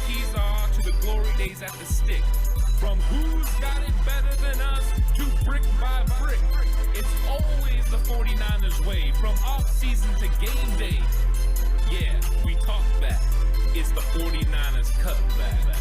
keys are to the glory days at the stick. From who's got it better than us to brick by brick. It's always the 49ers way, from off-season to game day. Yeah, we talk back. It's the 49ers cutback.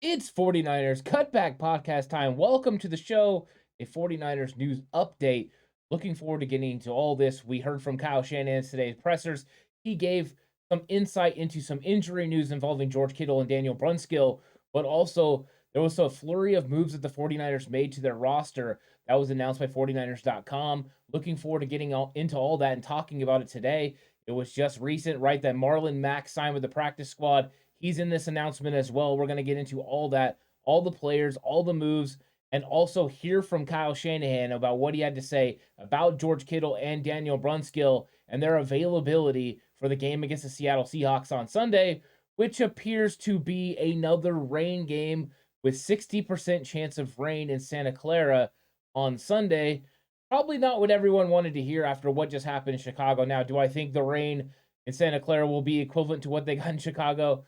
It's 49ers Cutback Podcast time. Welcome to the show, a 49ers news update. Looking forward to getting into all this. We heard from Kyle Shanahan in today's pressers. He gave some insight into some injury news involving Geore Kittle and Daniel Brunskill, but also there was a flurry of moves that the 49ers made to their roster that was announced by 49ers.com. Looking forward to getting into all that and talking about it today. It was just recent, right, that Marlon Mack signed with the practice squad. He's in this announcement as well. We're going to get into all that, all the players, all the moves, and also hear from Kyle Shanahan about what he had to say about Geore Kittle and Daniel Brunskill and their availability for the game against the Seattle Seahawks on Sunday, which appears to be another rain game with 60% chance of rain in Santa Clara on Sunday. Probably not what everyone wanted to hear after what just happened in Chicago. Now, do I think the rain in Santa Clara will be equivalent to what they got in Chicago?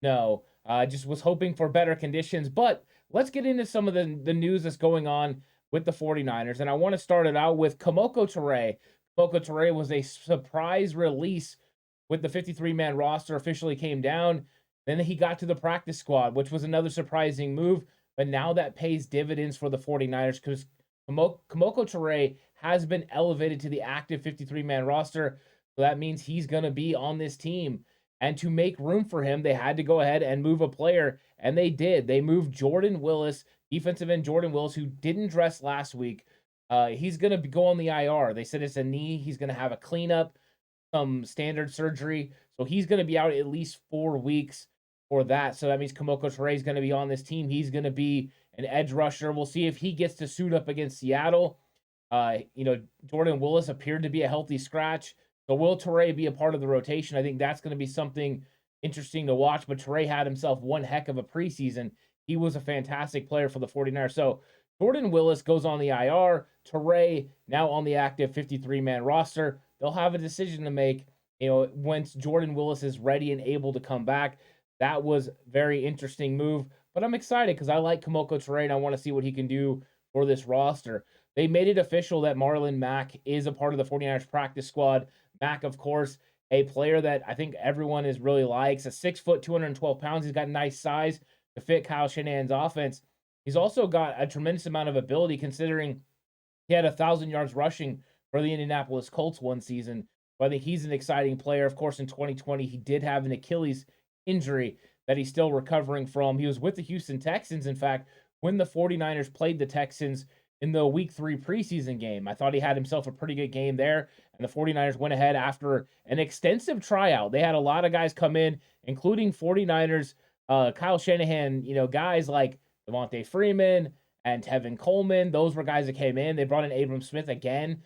No, I just was hoping for better conditions. But let's get into some of the news that's going on with the 49ers. And I want to start it out with Kemoko Turay. Kemoko Turay was a surprise release with the 53-man roster officially came down. Then he got to the practice squad, which was another surprising move. But now that pays dividends for the 49ers because Kemoko Turay has been elevated to the active 53-man roster. So that means he's going to be on this team. And to make room for him, they had to go ahead and move a player, and they did. They moved Jordan Willis, defensive end Jordan Willis, who didn't dress last week. He's going to go on the IR. They said it's a knee. He's going to have a cleanup, some standard surgery. So he's going to be out at least 4 weeks for that. So that means Kemoko Turay is going to be on this team. He's going to be an edge rusher. We'll see if he gets to suit up against Seattle. Jordan Willis appeared to be a healthy scratch. So will Turay be a part of the rotation? I think that's going to be something interesting to watch. But Turay had himself one heck of a preseason. He was a fantastic player for the 49ers. So Jordan Willis goes on the IR. Turay now on the active 53-man roster. They'll have a decision to make, once Jordan Willis is ready and able to come back. That was a very interesting move. But I'm excited because I like Kemoko Turay and I want to see what he can do for this roster. They made it official that Marlon Mack is a part of the 49ers practice squad. Mack, of course, a player that I think everyone is really likes. A 6 foot, 212 pounds. He's got nice size to fit Kyle Shanahan's offense. He's also got a tremendous amount of ability considering he had 1,000 yards rushing for the Indianapolis Colts one season. But I think he's an exciting player. Of course, in 2020, he did have an Achilles injury that he's still recovering from. He was with the Houston Texans, in fact, when the 49ers played the Texans in the Week 3 preseason game. I thought he had himself a pretty good game there, and the 49ers went ahead after an extensive tryout. They had a lot of guys come in, including 49ers, Kyle Shanahan, guys like Devontae Freeman and Tevin Coleman. Those were guys that came in. They brought in Abram Smith again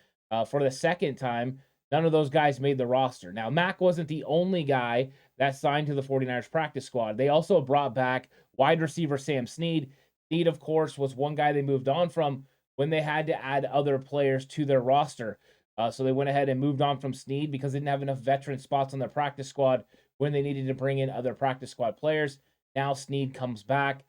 for the second time. None of those guys made the roster. Now, Mack wasn't the only guy that signed to the 49ers practice squad. They also brought back wide receiver Sam Snead. Snead, of course, was one guy they moved on from when they had to add other players to their roster. So they went ahead and moved on from Snead because they didn't have enough veteran spots on their practice squad when they needed to bring in other practice squad players. Now Snead comes back.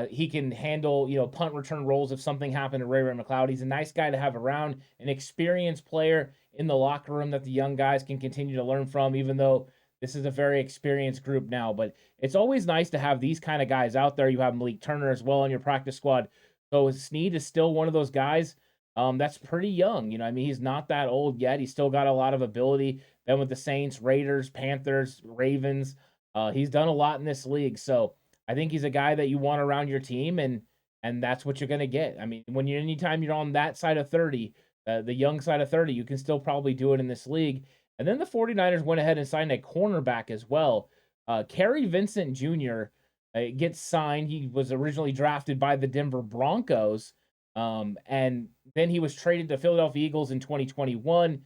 He can handle, punt return roles if something happened to Ray McLeod. He's a nice guy to have around, an experienced player in the locker room that the young guys can continue to learn from, even though this is a very experienced group now. But it's always nice to have these kind of guys out there. You have Malik Turner as well on your practice squad. So Snead is still one of those guys that's pretty young. He's not that old yet. He's still got a lot of ability. Then with the Saints, Raiders, Panthers, Ravens, he's done a lot in this league. So I think he's a guy that you want around your team, and that's what you're going to get. Anytime you're on that side of 30, the young side of 30, you can still probably do it in this league. And then the 49ers went ahead and signed a cornerback as well. Kary Vincent Jr. Gets signed. He was originally drafted by the Denver Broncos, and then he was traded to Philadelphia Eagles in 2021.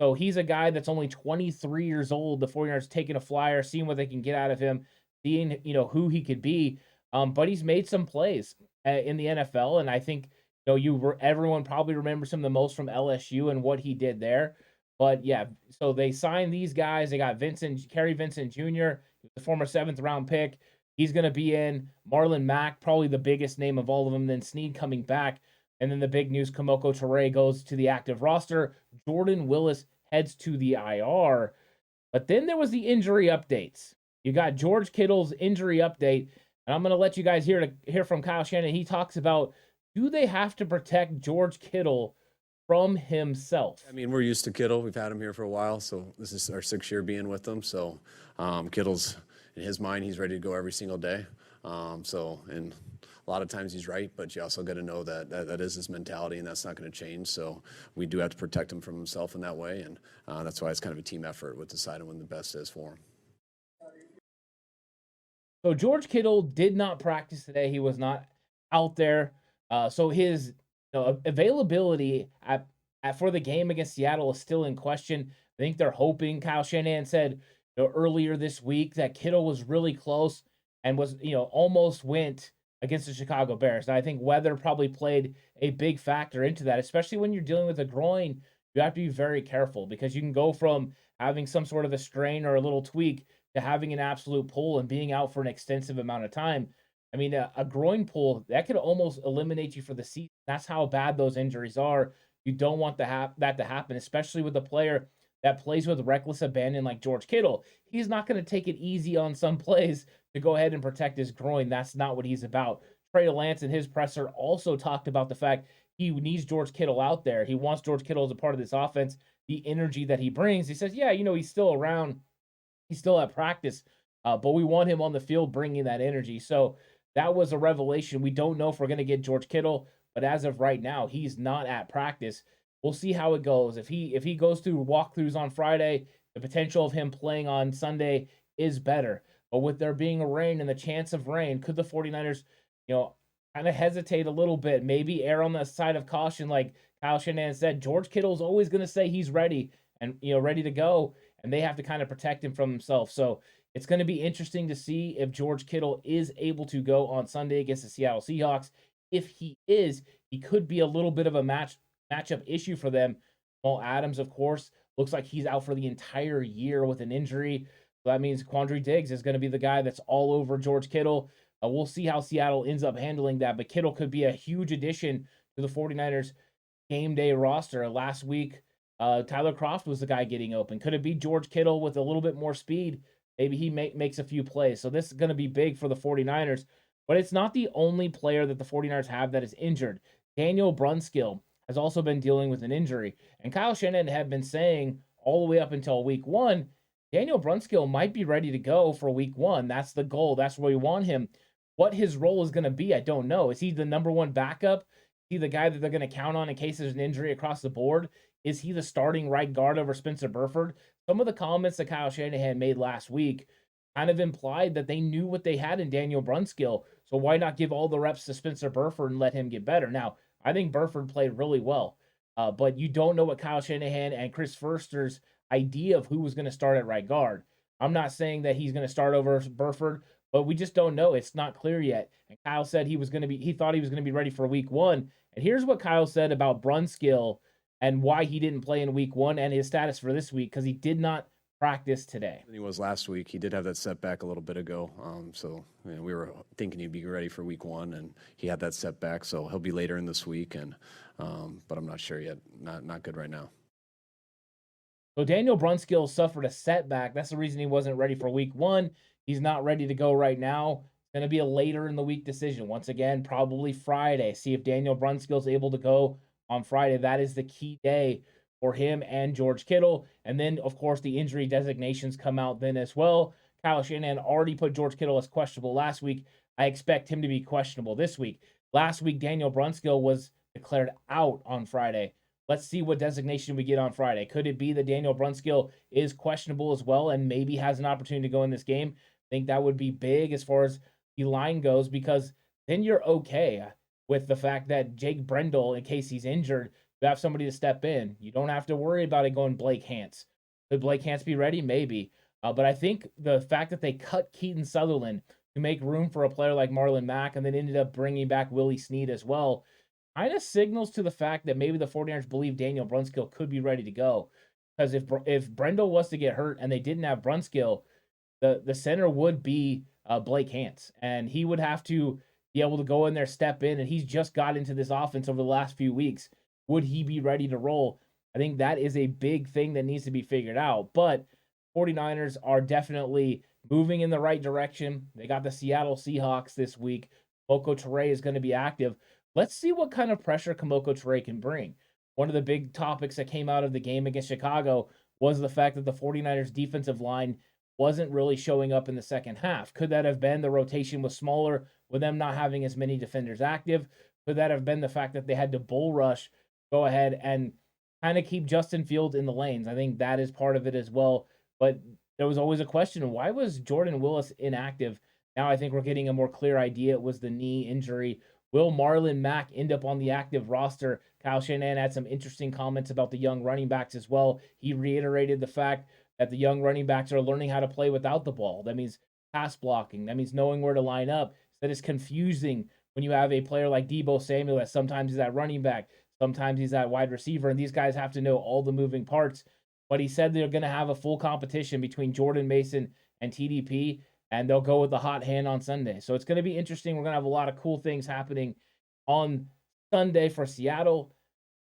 So he's a guy that's only 23 years old. The 49ers taking a flyer, seeing what they can get out of him, seeing who he could be. but he's made some plays in the NFL, and I think everyone probably remembers him the most from LSU and what he did there. But yeah, so they signed these guys. They got Kary Vincent Jr., the former 7th-round pick. He's going to be in. Marlon Mack, probably the biggest name of all of them. Then Snead coming back. And then the big news, Kemoko Turay goes to the active roster. Jordan Willis heads to the IR. But then there was the injury updates. You got Geore Kittle's injury update. And I'm going to let you guys hear from Kyle Shanahan. He talks about, do they have to protect Geore Kittle from himself? I mean, we're used to Kittle. We've had him here for a while, so this is our 6th year being with him. So Kittle's, in his mind, he's ready to go every single day. And a lot of times he's right, but you also got to know that is his mentality, and that's not going to change. So we do have to protect him from himself in that way, and that's why it's kind of a team effort with deciding when the best is for him. So Geore Kittle did not practice today. He was not out there. So his availability for the game against Seattle is still in question. I think they're hoping. Kyle Shanahan said earlier this week that Kittle was really close and was almost went against the Chicago Bears. And I think weather probably played a big factor into that, especially when you're dealing with a groin. You have to be very careful because you can go from having some sort of a strain or a little tweak to having an absolute pull and being out for an extensive amount of time. I mean, a groin pull, that could almost eliminate you for the season. That's how bad those injuries are. You don't want that to happen, especially with a player that plays with reckless abandon like Geore Kittle. He's not going to take it easy on some plays to go ahead and protect his groin. That's not what he's about. Trey Lance in his presser also talked about the fact he needs Geore Kittle out there. He wants Geore Kittle as a part of this offense, the energy that he brings. He says, yeah, he's still around. He's still at practice, but we want him on the field bringing that energy. So that was a revelation. We don't know if we're going to get Geore Kittle, but as of right now, he's not at practice. We'll see how it goes. If he goes through walkthroughs on Friday, the potential of him playing on Sunday is better. But with there being a rain and the chance of rain, could the 49ers, kind of hesitate a little bit, maybe err on the side of caution like Kyle Shanahan said? Geore Kittle's always going to say he's ready and ready to go, and they have to kind of protect him from himself. So it's going to be interesting to see if Geore Kittle is able to go on Sunday against the Seattle Seahawks. If he is, he could be a little bit of a matchup issue for them. Jamal Adams, of course, looks like he's out for the entire year with an injury. So that means Quandre Diggs is going to be the guy that's all over Geore Kittle. We'll see how Seattle ends up handling that, but Kittle could be a huge addition to the 49ers game day roster. Last week, Tyler Kroft was the guy getting open. Could it be Geore Kittle with a little bit more speed? Maybe he makes a few plays. So this is going to be big for the 49ers, but it's not the only player that the 49ers have that is injured. Daniel Brunskill has also been dealing with an injury, and Kyle Shanahan had been saying all the way up until week 1, Daniel Brunskill might be ready to go for week 1. That's the goal. That's where we want him. What his role is going to be, I don't know. Is he the number 1 backup? Is he the guy that they're going to count on in case there's an injury across the board? Is he the starting right guard over Spencer Burford? Some of the comments that Kyle Shanahan made last week kind of implied that they knew what they had in Daniel Brunskill, so why not give all the reps to Spencer Burford and let him get better? Now, I think Burford played really well, but you don't know what Kyle Shanahan and Chris Foerster's idea of who was going to start at right guard. I'm not saying that he's going to start over Burford, but we just don't know. It's not clear yet. And Kyle said he thought he was going to be ready for week 1. And here's what Kyle said about Brunskill and why he didn't play in week 1 and his status for this week, because he did not practice today. He was last week. He did have that setback a little bit ago. We were thinking he'd be ready for week 1, and he had that setback. So he'll be later in this week, but I'm not sure yet. Not good right now. So Daniel Brunskill suffered a setback. That's the reason he wasn't ready for week 1. He's not ready to go right now. It's going to be a later in the week decision. Once again, probably Friday. See if Daniel Brunskill is able to go on Friday. That is the key day for him and Geore Kittle. And then, of course, the injury designations come out then as well. Kyle Shanahan already put Geore Kittle as questionable last week. I expect him to be questionable this week. Last week, Daniel Brunskill was declared out on Friday. Let's see what designation we get on Friday. Could it be that Daniel Brunskill is questionable as well and maybe has an opportunity to go in this game? I think that would be big as far as the line goes, because then you're okay with the fact that Jake Brendel, in case he's injured, you have somebody to step in. You don't have to worry about it going Blake Hance. Could Blake Hance be ready? Maybe. But I think the fact that they cut Keaton Sutherland to make room for a player like Marlon Mack, and then ended up bringing back Willie Snead as well, kind of signals to the fact that maybe the 49ers believe Daniel Brunskill could be ready to go. Because if Brendel was to get hurt and they didn't have Brunskill, the center would be Blake Hance, and he would have to be able to go in there, step in, and he's just got into this offense over the last few weeks. Would he be ready to roll? I think that is a big thing that needs to be figured out. But 49ers are definitely moving in the right direction. They got the Seattle Seahawks this week. Kemoko Turay is going to be active. Let's see what kind of pressure Kemoko Turay can bring. One of the big topics that came out of the game against Chicago was the fact that the 49ers defensive line wasn't really showing up in the second half. Could that have been the rotation was smaller with them not having as many defenders active? Could that have been the fact that they had to bull rush, go ahead and kind of keep Justin Fields in the lanes? I think that is part of it as well. But there was always a question, why was Jordan Willis inactive? Now I think we're getting a more clear idea. It was the knee injury. Will Marlon Mack end up on the active roster? Kyle Shanahan had some interesting comments about the young running backs as well. He reiterated the fact that the young running backs are learning how to play without the ball. That means pass blocking. That means knowing where to line up. That is confusing when you have a player like Deebo Samuel that sometimes he's at running back, sometimes he's at wide receiver, and these guys have to know all the moving parts. But he said they're going to have a full competition between Jordan Mason and TDP, and they'll go with the hot hand on Sunday. So it's going to be interesting. We're going to have a lot of cool things happening on Sunday for Seattle.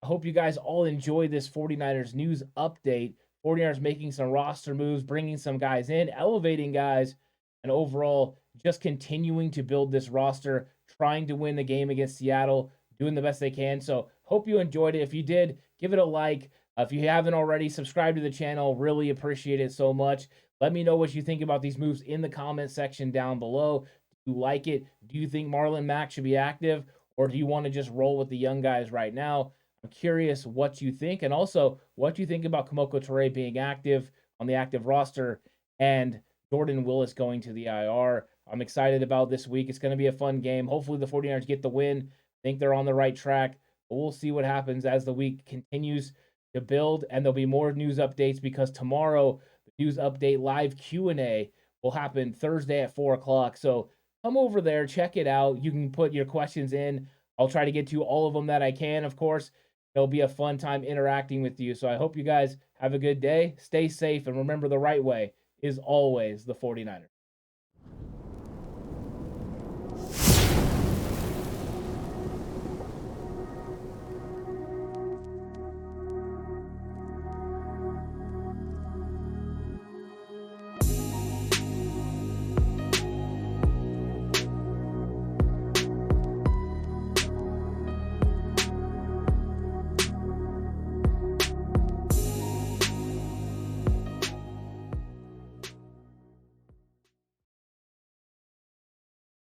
I hope you guys all enjoy this 49ers news update. 49ers making some roster moves, bringing some guys in, elevating guys, and overall just continuing to build this roster, trying to win the game against Seattle, doing the best they can. So hope you enjoyed it. If you did, give it a like. If you haven't already, subscribe to the channel. Really appreciate it so much. Let me know what you think about these moves in the comment section down below. Do you like it? Do you think Marlon Mack should be active? Or do you want to just roll with the young guys right now? I'm curious what you think. And also, what you think about Kemoko Turay being active on the active roster and Jordan Willis going to the IR. I'm excited about this week. It's going to be a fun game. Hopefully the 49ers get the win. I think they're on the right track. But we'll see what happens as the week continues to build. And there'll be more news updates because tomorrow, the news update live Q&A will happen Thursday at 4 o'clock. So come over there, check it out. You can put your questions in. I'll try to get to all of them that I can, of course. It'll be a fun time interacting with you. So I hope you guys have a good day. Stay safe, and remember the right way is always the 49ers.